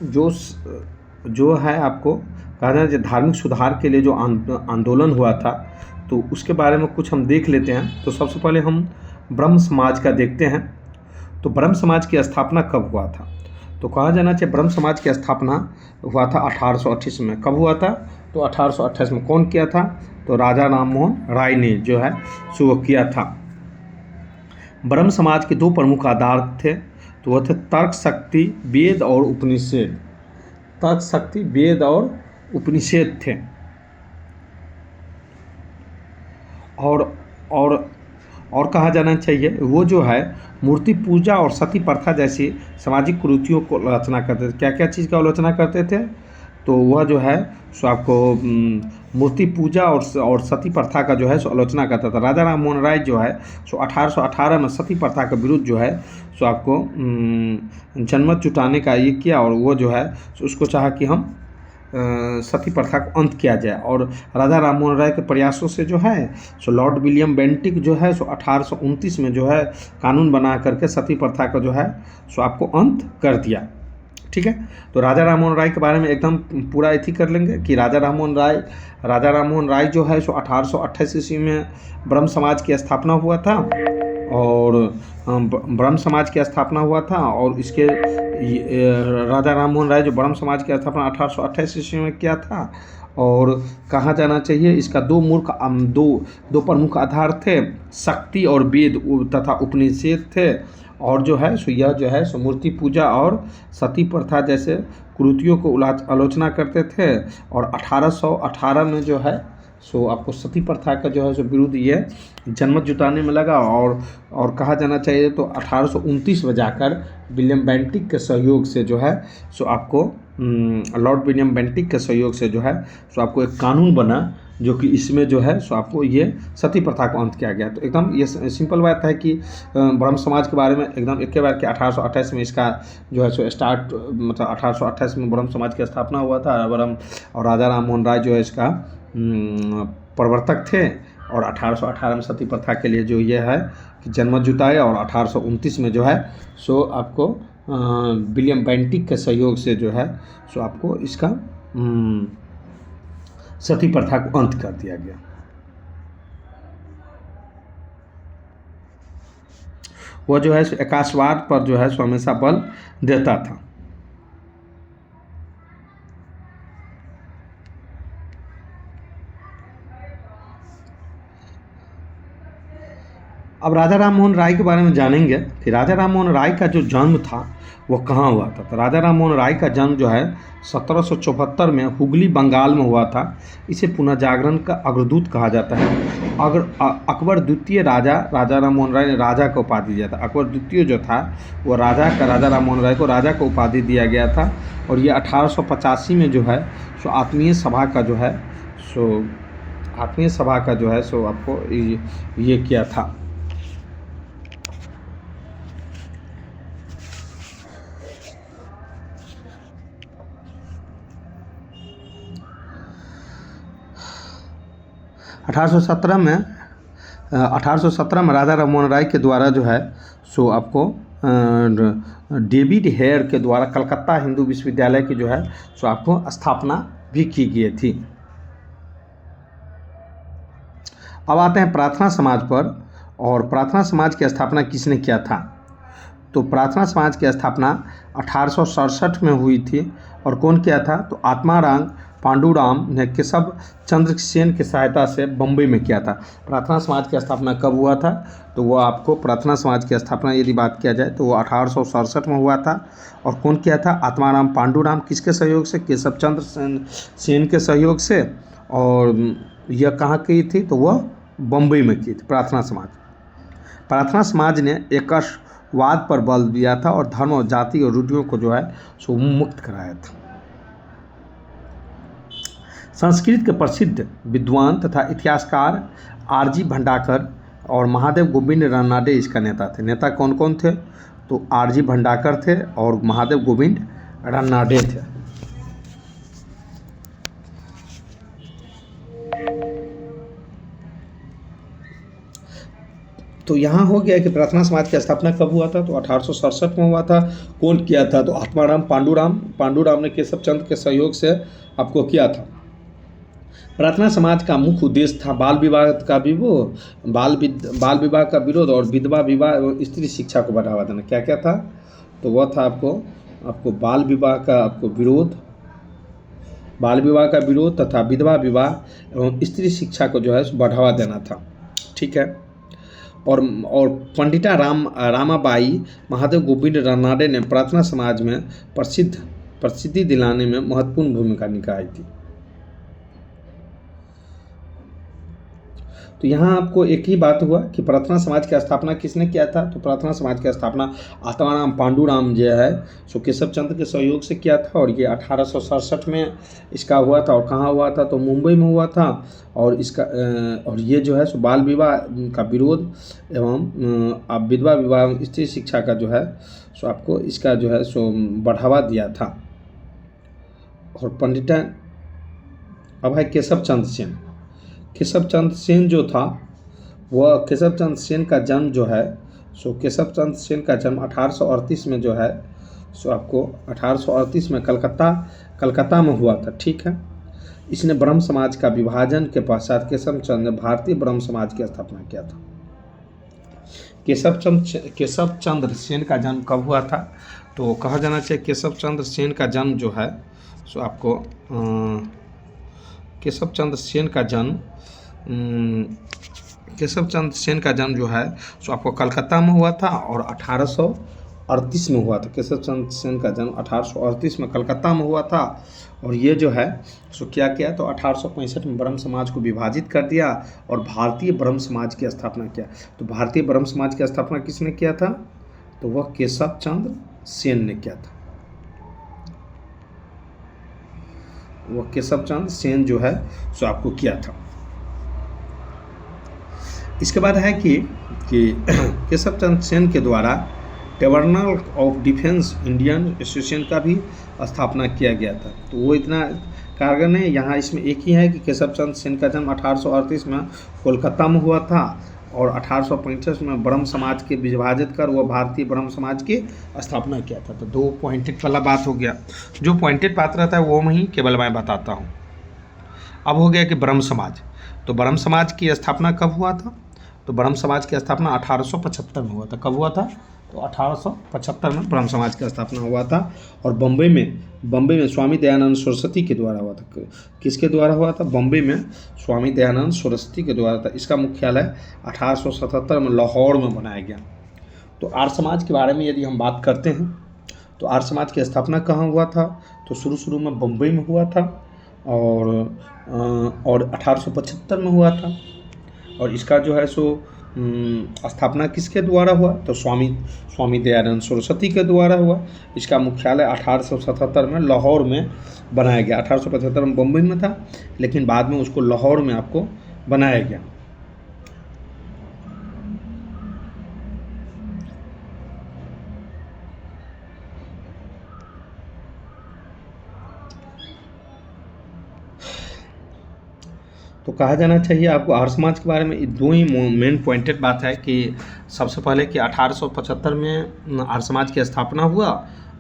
जो जो है आपको कहना है जो धार्मिक सुधार के लिए जो आंदोलन हुआ था, तो उसके बारे में कुछ हम देख लेते हैं। तो सबसे पहले हम ब्रह्म समाज का देखते हैं। तो ब्रह्म समाज की स्थापना कब हुआ था? तो कहा जाना चाहिए ब्रह्म समाज की स्थापना हुआ था 1828 में। कब हुआ था? तो 1828 में। कौन किया था? तो राजा राम मोहन राय ने जो है सो वो किया था। ब्रह्म समाज के दो प्रमुख आधार थे, तो वह थे तर्क शक्ति वेद और उपनिषद। तर्क शक्ति वेद और उपनिषद थे। और और और कहा जाना चाहिए वो जो है मूर्ति पूजा और सती प्रथा जैसी सामाजिक कुरीतियों को आलोचना करते थे। क्या क्या चीज़ का आलोचना करते थे? तो वह जो है सो आपको मूर्ति पूजा और सती प्रथा का जो है सो आलोचना करता था। राजा राम मोहन राय जो है सो 1818 में सती प्रथा के विरुद्ध जो है सो आपको जनमत जुटाने का ये किया, और वो जो है सो उसको चाहा कि हम सती प्रथा को अंत किया जाए। और राजा राम मोहन राय के प्रयासों से जो है सो लॉर्ड विलियम बेंटिक जो है सो 1829 में जो है कानून बना करके सती प्रथा का जो है सो आपको अंत कर दिया। ठीक है, तो राजा राम मोहन राय के बारे में एकदम पूरा इति कर लेंगे कि राजा राम मोहन राय जो है सो 1828 ईस्वी में ब्रह्म समाज की स्थापना हुआ था। और ब्रह्म समाज की स्थापना हुआ था, और इसके राजा राम मोहन राय जो ब्रह्म समाज की स्थापना 1828 ईस्वी में किया था। और कहा जाना चाहिए इसका दो प्रमुख आधार थे, शक्ति और वेद तथा उपनिषद थे। और जो है सो यह जो है सो मूर्ति पूजा और सती प्रथा जैसे कुरीतियों को आलोचना करते थे। और 1818 में जो है सो आपको सती प्रथा का जो है सो विरुद्ध ये जनमत जुटाने में लगा। और कहा जाना चाहिए तो 1829 में जाकर विलियम बेंटिक के सहयोग से जो है सो आपको लॉर्ड विलियम बेंटिक के सहयोग से जो है सो आपको एक कानून बना, जो कि इसमें जो है सो आपको ये सती प्रथा को अंत किया गया। तो एकदम ये सिंपल बात है कि ब्रह्म समाज के बारे में एकदम एक बार कि 1828 में इसका जो है सो स्टार्ट, मतलब 1828 में ब्रह्म समाज की स्थापना हुआ था। और राजा राम मोहन राय जो है इसका प्रवर्तक थे। और 1818 में सती प्रथा के लिए जो ये है कि जनमत जुटाए। और 1829 में जो है सो आपको विलियम बेंटिक के सहयोग से जो है सो आपको इसका सती प्रथा को अंत कर दिया गया। वह जो है आकाशवाद पर जो है सो हमेशा बल देता था। अब राजा राम मोहन राय के बारे में जानेंगे कि राजा राम मोहन राय का जो जन्म था वह कहाँ हुआ था। तो राजा राम मोहन राय का जन्म जो है 1774 में हुगली बंगाल में हुआ था। इसे पुनर्जागरण का अग्रदूत कहा जाता है। अकबर द्वितीय राजा राम मोहन राय ने राजा को उपाधि दिया था। अकबर द्वितीय जो था वो राजा राम मोहन राय को राजा को उपाधि दिया गया था। और ये 1885 में जो है सो आत्मीय सभा का जो है सो आपको ये किया था। अठारह सौ सत्रह में राजा राम मोहन राय के द्वारा जो है सो आपको डेविड हेयर के द्वारा कलकत्ता हिंदू विश्वविद्यालय की जो है सो आपको स्थापना भी की गई थी। अब आते हैं प्रार्थना समाज पर। और प्रार्थना समाज की स्थापना किसने किया था? तो प्रार्थना समाज की स्थापना 1867 में हुई थी। और कौन किया था? तो आत्माराम पांडुराम ने केशव चंद्र सेन की सहायता से बम्बई में किया था। प्रार्थना समाज की स्थापना कब हुआ था? तो वो आपको प्रार्थना समाज की स्थापना यदि बात किया जाए तो वो 1867 में हुआ था। और कौन किया था? आत्माराम पांडुराम। किसके सहयोग से? केशव चंद्र सेन के सहयोग से। और यह कहाँ की थी? तो वह बम्बई में की थी प्रार्थना समाज ने एकशवाद पर बल दिया था और धर्म और जाति और रूढ़ियों को जो है सो मुक्त कराया था। संस्कृत के प्रसिद्ध विद्वान तथा इतिहासकार आरजी भंडाकर और महादेव गोविंद रानडे इसका नेता थे। नेता कौन कौन थे? तो आरजी भंडाकर थे और महादेव गोविंद रानडे थे। तो यहाँ हो गया कि प्रार्थना समाज की स्थापना कब हुआ था, तो 1867 में हुआ था। कौन किया था, तो आत्माराम पांडुराम ने केशव चंद्र के सहयोग से आपको किया था। प्रार्थना समाज का मुख्य उद्देश्य था बाल विवाह का बाल विवाह का विरोध और विधवा विवाह एवं स्त्री शिक्षा को बढ़ावा देना। क्या क्या था, तो वह था आपको बाल विवाह का विरोध तथा विधवा विवाह एवं स्त्री शिक्षा को जो है बढ़ावा देना था। ठीक है। और पंडिता रामाबाई महादेव गोविंद रानाडे ने प्रार्थना समाज में प्रसिद्धि दिलाने में महत्वपूर्ण भूमिका निभाई थी। तो यहाँ आपको एक ही बात हुआ कि प्रार्थना समाज की स्थापना किसने किया था, तो प्रार्थना समाज की स्थापना आत्माराम पांडुराम जो है सो केशव चंद्र के सहयोग से किया था। और ये 1867 में इसका हुआ था। और कहाँ हुआ था, तो मुंबई में हुआ था। और ये जो है सो बाल विवाह का विरोध एवं विधवा विवाह स्त्री शिक्षा का जो है सो आपको इसका जो है सो बढ़ावा दिया था। और पंडित अब है केशव चंद्र सेन जो था, वह केशव चंद्र सेन का जन्म जो है सो केशव चंद्र सेन का जन्म 1838 में जो है सो आपको 1838 में कलकत्ता में हुआ था। ठीक है। इसने ब्रह्म समाज का विभाजन के पश्चात केशव चंद्र ने भारतीय ब्रह्म समाज की स्थापना किया था। केशव चंद्र सेन का जन्म कब हुआ था, तो कहा जाना चाहिए केशव चंद्र सेन का जन्म जो है सो आपको केशव चंद्र सेन का जन्म जो है सो आपको कलकत्ता में हुआ था और 1838 में हुआ था। केशव चंद्र सेन का जन्म 1838 में कलकत्ता में हुआ था। और ये जो है सो क्या किया, तो 1865 में ब्रह्म समाज को विभाजित कर दिया और भारतीय ब्रह्म समाज की स्थापना किया। तो भारतीय ब्रह्म समाज की स्थापना किसने किया था, तो वह केशव चंद्र सेन ने किया था। वह केशव चंद्र सेन जो है सो आपको किया था। इसके बाद है कि केशव चंद्र सेन के द्वारा tribunal of defence Indian association का भी स्थापना किया गया था। तो वो इतना कारगर नहीं, यहाँ इसमें एक ही है कि केशव चंद्र सेन का जन्म 1838 में कोलकाता में हुआ था और 1865 में ब्रह्म समाज के विभाजित कर वह भारतीय ब्रह्म समाज की स्थापना किया था। तो 2 पॉइंटेड वाला बात हो गया। जो पॉइंटेड बात रहता है वो मैं ही केवल मैं बताता हूँ। अब हो गया कि ब्रह्म समाज, तो ब्रह्म समाज की स्थापना कब हुआ था, तो ब्रह्म समाज की स्थापना 1875 में हुआ था। कब हुआ था, तो 1875 में ब्रह्म समाज की स्थापना हुआ था। और बम्बई में स्वामी दयानंद सरस्वती के द्वारा हुआ था। किसके द्वारा हुआ था, बम्बई में स्वामी दयानंद सरस्वती के द्वारा था। इसका मुख्यालय 1877 में लाहौर में बनाया गया। तो आर्य समाज के बारे में यदि हम बात करते हैं तो आर्य समाज की स्थापना कहाँ हुआ था, तो शुरू में बम्बई में हुआ था और 1875 में हुआ था। और इसका जो है सो स्थापना किसके द्वारा हुआ, तो स्वामी दयानंद सरस्वती के द्वारा हुआ। इसका मुख्यालय 1877 में लाहौर में बनाया गया। 1875 में बम्बई में था, लेकिन बाद में उसको लाहौर में आपको बनाया गया। तो कहा जाना चाहिए आपको आर्य समाज के बारे में 2 ही मेन पॉइंटेड बात है कि सबसे पहले कि 1875 में आर्य समाज की स्थापना हुआ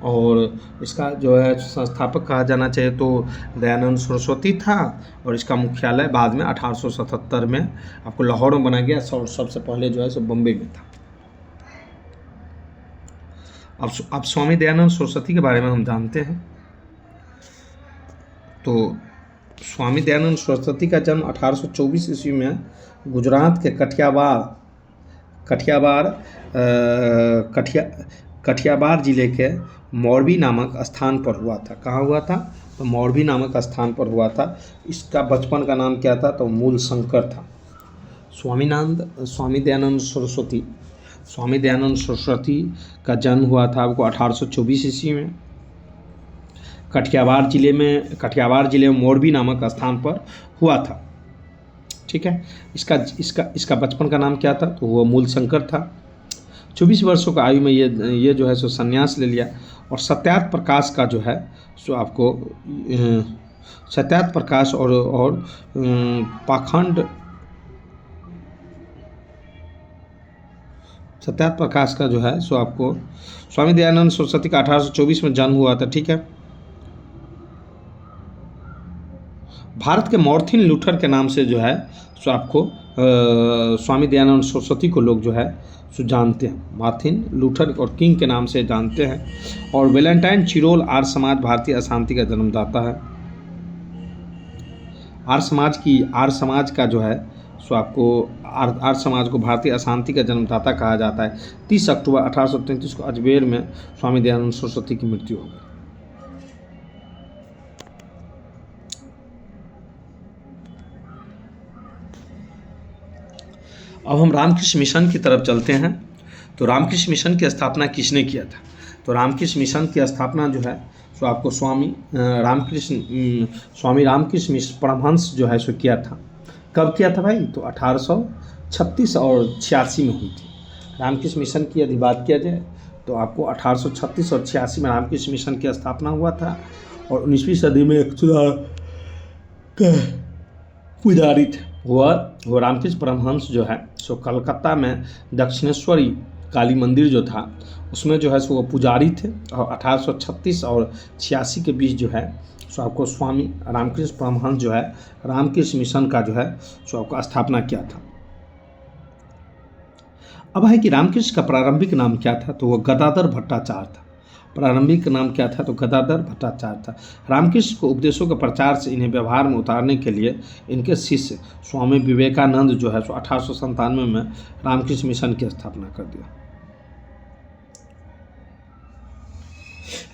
और इसका जो है संस्थापक कहा जाना चाहिए तो दयानंद सरस्वती था। और इसका मुख्यालय बाद में 1877 में आपको लाहौर में बना गया और सबसे पहले जो है सो बम्बई में था। अब स्वामी दयानंद सरस्वती के बारे में हम जानते हैं। तो स्वामी दयानंद सरस्वती का जन्म 1824 ईस्वी में गुजरात के कठियावाड़ जिले के मोरबी नामक स्थान पर हुआ था। कहाँ हुआ था, तो मोरबी नामक स्थान पर हुआ था। इसका बचपन का नाम क्या था, तो मूल शंकर था। स्वामी दयानंद सरस्वती का जन्म हुआ था आपको 1824 ईस्वी में कठियावाड़ जिले में मोरबी नामक स्थान पर हुआ था। ठीक है। इसका बचपन का नाम क्या था, तो वो मूल शंकर था। 24 वर्षों का आयु में ये जो है सो संन्यास ले लिया। और सत्यार्थ प्रकाश का जो है सो आपको सत्यार्थ प्रकाश सत्यार्थ प्रकाश का जो है सो आपको स्वामी दयानंद सरस्वती का 1824 में जन्म हुआ था। ठीक है। भारत के मार्टिन लूथर के नाम से जो है सो आपको स्वामी दयानंद सरस्वती को लोग जो है सो जानते हैं, मार्टिन लूथर और किंग के नाम से जानते हैं। और वैलेंटाइन चिरोल आर्य समाज भारतीय अशांति का जन्मदाता है। आर्य समाज का जो है सो आपको आर्य समाज को भारतीय अशांति का जन्मदाता कहा जाता है। 30 अक्टूबर 1833 को अजमेर में स्वामी दयानंद सरस्वती की मृत्यु हो गई। अब हम रामकृष्ण मिशन की तरफ चलते हैं। तो रामकृष्ण मिशन की स्थापना किसने किया था? तो रामकृष्ण मिशन की स्थापना जो है सो आपको स्वामी रामकृष्ण मिशन परमहंस जो है सो किया था। कब किया था भाई? तो 1836 और 86 में हुई थी। रामकृष्ण मिशन की यदि बात किया जाए तो आपको 1836 और 86 में रामकृष्ण मिशन की स्थापना हुआ था। और 19वीं सदी में एक पुजारी थे, वो रामकृष्ण परमहंस जो है सो कलकत्ता में दक्षिणेश्वरी काली मंदिर जो था उसमें जो है सो वो पुजारी थे। और 1836 और 86 के बीच जो है सो आपको स्वामी रामकृष्ण परमहंस जो है रामकृष्ण मिशन का जो है सो आपको स्थापना किया था। अब है कि रामकृष्ण का प्रारंभिक नाम क्या था? तो वो गदाधर भट्टाचार्य था। प्रारंभिक नाम क्या था? तो गदाधर भट्टाचार्य था। रामकृष्ण को उपदेशों के प्रचार से इन्हें व्यवहार में उतारने के लिए इनके शिष्य स्वामी विवेकानंद जो है सो 1897 में रामकृष्ण मिशन की स्थापना कर दिया।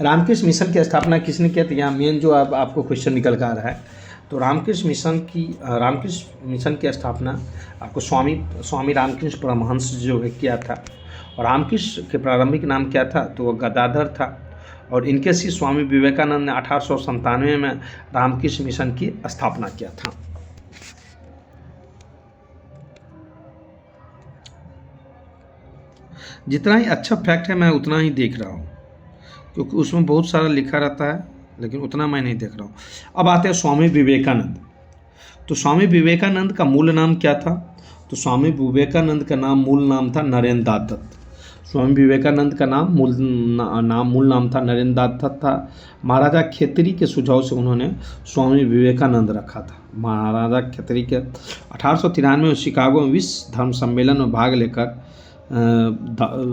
रामकृष्ण मिशन की स्थापना किसने किया? तो यहाँ मेन जो आपको क्वेश्चन निकल कर आ रहा है। तो रामकृष्ण मिशन की स्थापना आपको स्वामी रामकृष्ण परमहंस जो है किया था। और रामकृष्ण के प्रारंभिक नाम क्या था? तो वो गदाधर था। और इनके शिष्य स्वामी विवेकानंद ने 1897 में रामकृष्ण मिशन की स्थापना किया था। जितना ही अच्छा फैक्ट है मैं उतना ही देख रहा हूँ, क्योंकि उसमें बहुत सारा लिखा रहता है, लेकिन उतना मैं नहीं देख रहा हूँ। अब आते हैं स्वामी विवेकानंद। तो स्वामी विवेकानंद का मूल नाम क्या था? तो स्वामी विवेकानंद का मूल नाम था नरेंद्र दास दत्त। स्वामी विवेकानंद का मूल नाम था नरेंद्र दास दत्त था। महाराजा खेतरी के सुझाव से उन्होंने स्वामी विवेकानंद रखा था। महाराजा खेतरी के 1893 में शिकागो में विश्व धर्म सम्मेलन में भाग लेकर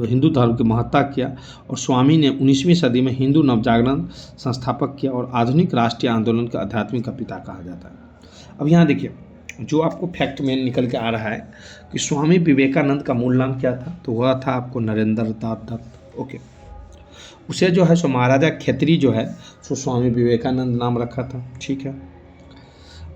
हिंदू धर्म की महत्ता किया। और स्वामी ने 19वीं सदी में हिंदू नवजागरण संस्थापक किया और आधुनिक राष्ट्रीय आंदोलन के आध्यात्मिक का पिता कहा जाता है। अब यहाँ देखिए, जो आपको फैक्ट में निकल के आ रहा है कि स्वामी विवेकानंद का मूल नाम क्या था? तो वह था आपको नरेंद्र दास दत्त। ओके, उसे जो है सो महाराजा खेतरी जो है सो स्वामी विवेकानंद नाम रखा था। ठीक है।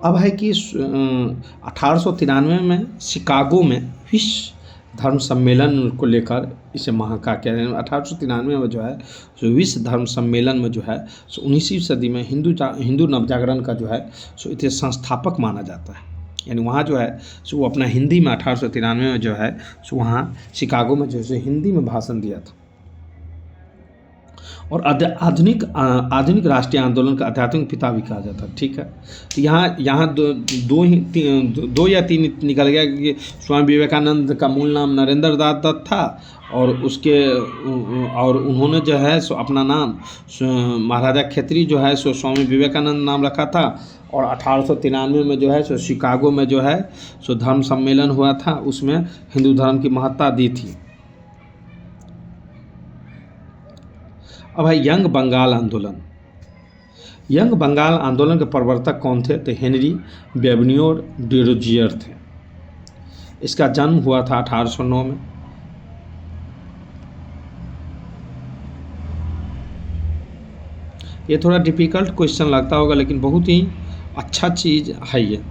अब है कि 1893 में शिकागो में विश्व धर्म सम्मेलन को लेकर इसे महाका कह रहे हैं। 1893 में जो है सो विश्व धर्म सम्मेलन में जो है सो 19वीं सदी में हिंदू नवजागरण का जो है सो इसे संस्थापक माना जाता है। यानी वहाँ जो है सो वो अपना हिंदी में 1893 में जो है सो वहाँ शिकागो में जो है हिंदी में भाषण दिया था। और आधुनिक राष्ट्रीय आंदोलन का आध्यात्मिक पिता भी कहा जाता है। ठीक है। तो यहाँ दो या तीन निकल गया कि स्वामी विवेकानंद का मूल नाम नरेंद्र दास दत्त था और उन्होंने जो है सो अपना नाम महाराजा खेतरी जो है सो स्वामी विवेकानंद नाम रखा था। और 1893 में जो है सो शिकागो में जो है सो धर्म सम्मेलन हुआ था, उसमें हिंदू धर्म की महत्ता दी थी। अब है यंग बंगाल आंदोलन के प्रवर्तक कौन थे? तो हेनरी बेवनियोर डिरोजियर थे। इसका जन्म हुआ था 1809 में। ये थोड़ा डिफिकल्ट क्वेश्चन लगता होगा, लेकिन बहुत ही अच्छा चीज़ है ये।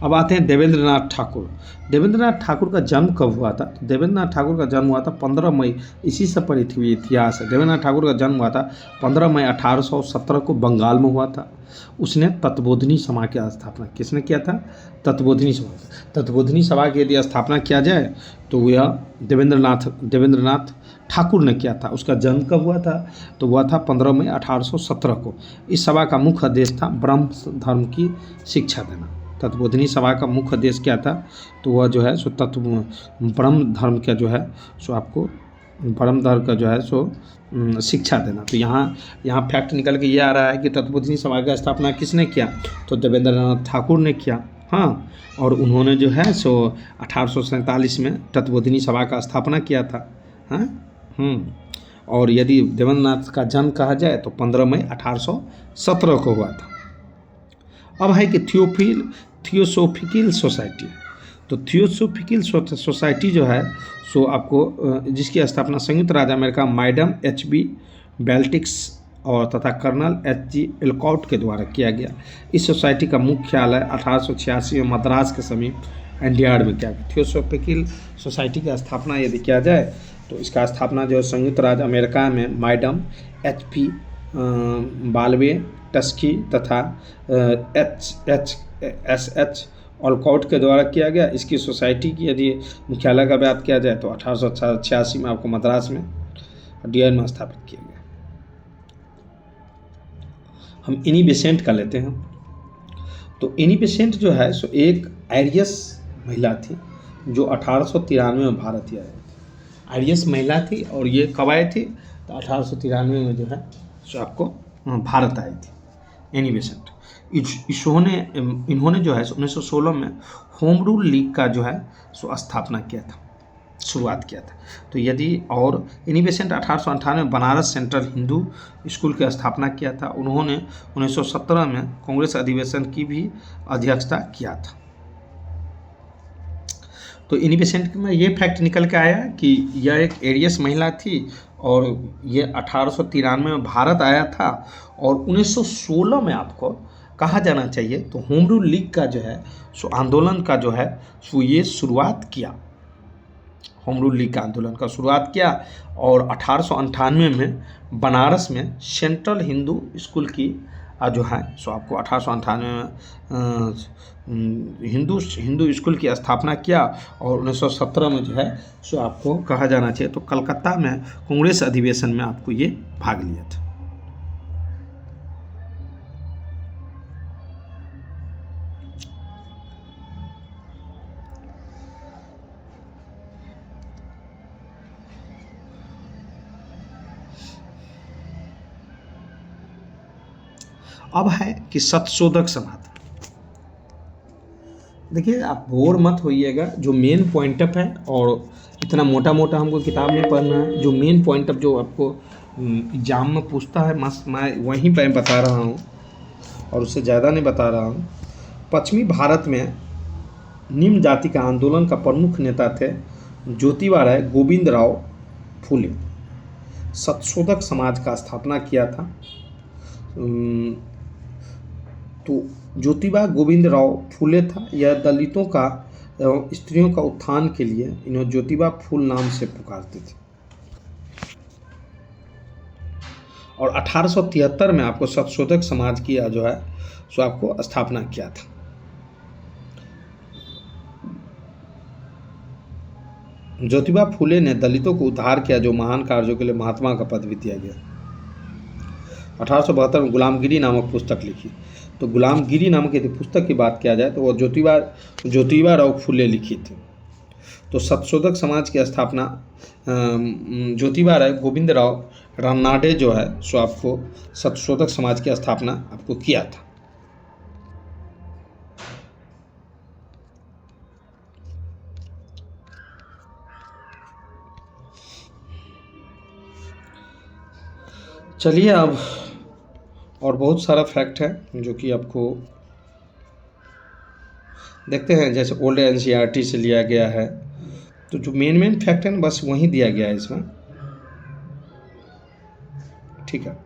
अब आते हैं देवेंद्रनाथ ठाकुर। देवेंद्रनाथ ठाकुर का जन्म कब हुआ था? देवेंद्रनाथ ठाकुर का जन्म हुआ था 15 मई। इसी से पर इतिहास है। देवेंद्रनाथ ठाकुर का जन्म हुआ था 15 मई 1817 को बंगाल में हुआ था। उसने तत्वबोधिनी सभा की स्थापना किसने किया था? तत्वबोधिनी सभा की यदि स्थापना किया जाए तो यह देवेंद्रनाथ ठाकुर ने किया था। उसका जन्म कब हुआ था? तो हुआ था 15 मई 1817 को। इस सभा का मुख्य उद्देश्य था ब्रह्म धर्म की शिक्षा देना तत्वबोधिनी सभा का मुख्य उद्देश्य क्या था, तो वह जो है सो ब्रह्म धर्म का जो है सो आपको ब्रह्म धर्म का जो है सो शिक्षा देना। तो यहाँ फैक्ट निकल के ये आ रहा है कि तत्वबोधिनी सभा की स्थापना किसने किया, तो देवेंद्रनाथ ठाकुर ने किया। हाँ, और उन्होंने जो है सो 1847 में तत्वबोधिनी सभा का स्थापना किया था। हाँ, और यदि देवेंद्रनाथ का जन्म कहा जाए तो 15 मई 1817 को हुआ था। अब है कि थियोसोफिकल सोसाइटी। तो थियोसोफिकल सोसाइटी जो है सो आपको जिसकी स्थापना संयुक्त राज्य अमेरिका मैडम एच.बी. बेल्टिक्स और तथा कर्नल H.G. एल्कॉट के द्वारा किया गया। इस सोसाइटी का मुख्यालय 1886 में मद्रास के समीप एंडियार्ड में किया गया। थियोसोफिकल सोसाइटी की स्थापना यदि किया जाए तो इसका स्थापना जो संयुक्त राज्य अमेरिका में मैडम H.P. बाल्वे टस्की तथा H.S.H. ऑलकॉट के द्वारा किया गया। इसकी सोसाइटी की यदि मुख्यालय का बात किया जाए तो 1886 में आपको मद्रास में एंडियार्ड में स्थापित किया गया। हम एनी बेसेंट का लेते हैं। तो एनी बेसेंट जो है सो एक आयरियस महिला थी जो 1893 में भारत आई थी। आयरियस महिला थी और ये कब आई थी, तो 1893 में जो है सो आपको भारत आई थी एनी बेसेंट। इन्होंने जो है 1916 में होम रूल लीग का जो है सो स्थापना किया था, शुरुआत किया था। तो यदि और एनी बेसेंट 1898 में बनारस सेंट्रल हिंदू स्कूल की स्थापना किया था। उन्होंने 1917 में कांग्रेस अधिवेशन की भी अध्यक्षता किया था। तो एनी बेसेंट में ये फैक्ट निकल के आया कि यह एक एरियस महिला थी और ये 1893 में भारत आया था और 1916 में आपको कहा जाना चाहिए तो होम रूल लीग का जो है सो आंदोलन का जो है सो ये शुरुआत किया। होम रूल लीग का आंदोलन का शुरुआत किया और 1898 में बनारस में सेंट्रल हिंदू स्कूल की जो है सो आपको 1898 में हिंदू स्कूल की स्थापना किया और 1917 में जो है सो आपको कहा जाना चाहिए तो कलकत्ता में कांग्रेस अधिवेशन में आपको ये भाग लिया था। अब है कि सत्यशोधक समाज। देखिए आप बोर मत होइएगा, जो मेन पॉइंट अप है और इतना मोटा मोटा हमको किताब में पढ़ना है, जो मेन पॉइंट अप जो आपको एग्जाम में पूछता है मस्त मैं वहीं पर बता रहा हूँ और उससे ज़्यादा नहीं बता रहा हूँ। पश्चिमी भारत में निम्न जाति का आंदोलन का प्रमुख नेता थे ज्योतिबा राय गोविंद राव फुले। सत्यशोधक समाज का स्थापना किया था। तो ज्योतिबा गोविंद राव फुले था। यह दलितों का एवं स्त्रियों का उत्थान के लिए इन्हें ज्योतिबा फूल नाम से पुकारते थे। और 1873 में आपको सत्यशोधक समाज की जो है सो आपको स्थापना किया था। ज्योतिबा फूले ने दलितों को उद्धार किया, जो महान कार्यों के लिए महात्मा का पद भी दिया गया। 1872 में गुलामगिरी नामक पुस्तक लिखी। तो गुलामगिरी नामक यदि पुस्तक की बात किया जाए तो वह ज्योतिबा राव फुले लिखी थी। तो सत्यशोधक समाज की स्थापना ज्योतिबा राय गोविंद राव रानाडे जो है सो आपको सत्यशोधक समाज की स्थापना आपको किया था। चलिए अब और बहुत सारा फैक्ट है जो कि आपको देखते हैं, जैसे ओल्ड एनसीईआरटी से लिया गया है। तो जो मेन फैक्ट है ना बस वहीं दिया गया है इसमें, ठीक है।